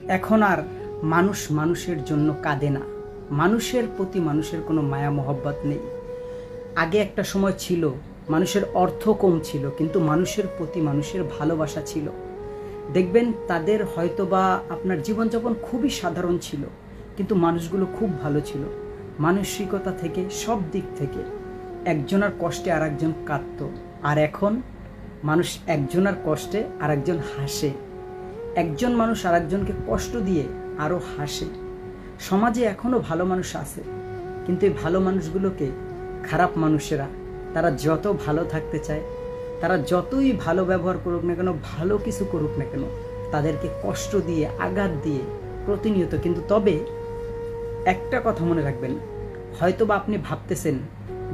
এখন আর মানুষ মানুষের জন্য কাঁদে না, মানুষের প্রতি মানুষের কোনো মায়া মহব্বত নেই। আগে একটা সময় ছিল মানুষের অর্থ কম ছিল, কিন্তু মানুষের প্রতি মানুষের ভালোবাসা ছিল। দেখবেন তাদের হয়তোবা আপনার জীবনযাপন খুবই সাধারণ ছিল, কিন্তু মানুষগুলো খুব ভালো ছিল, মানসিকতা থেকে সব দিক থেকে। একজনের কষ্টে আর একজন কাঁদত, আর এখন মানুষ একজনের কষ্টে আর একজন হাসে, একজন মানুষ আর একজনকে কষ্ট দিয়ে আরও হাসে। সমাজে এখনও ভালো মানুষ আছে, কিন্তু এই ভালো মানুষগুলোকে খারাপ মানুষেরা, তারা যত ভালো থাকতে চায়, তারা যতই ভালো ব্যবহার করুক না কেন, ভালো কিছু করুক না কেন, তাদেরকে কষ্ট দিয়ে আঘাত দিয়ে প্রতিনিয়ত। কিন্তু তবে একটা কথা মনে রাখবেন, হয়তো বা আপনি ভাবতেছেন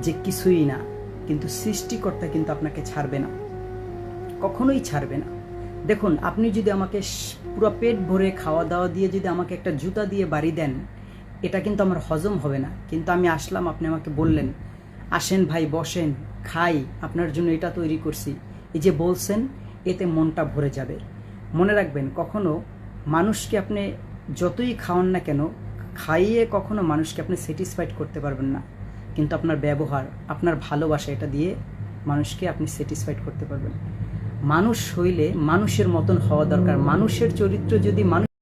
যে কিছুই না, কিন্তু সৃষ্টিকর্তা কিন্তু আপনাকে ছাড়বে না, কখনোই ছাড়বে না। দেখুন, আপনি যদি আমাকে পুরো পেট ভরে খাওয়া দাওয়া দিয়ে যদি আমাকে একটা জুতা দিয়ে বাড়ি দেন, এটা কিন্তু আমার হজম হবে না। কিন্তু আমি আসলাম, আপনি আমাকে বললেন আসেন ভাই বসেন খাই, আপনার জন্য এটা তৈরি করছি, এই যে বলছেন, এতে মনটা ভরে যাবে। মনে রাখবেন, কখনো মানুষকে আপনি যতই খাওয়ান না কেন, খাইয়ে কখনো মানুষকে আপনি স্যাটিসফাইড করতে পারবেন না, কিন্তু আপনার ব্যবহার, আপনার ভালোবাসা, এটা দিয়ে মানুষকে আপনি স্যাটিসফাইড করতে পারবেন। মানুষ হইলে মানুষের মতন হওয়া দরকার। মানুষের চরিত্র যদি মানুষ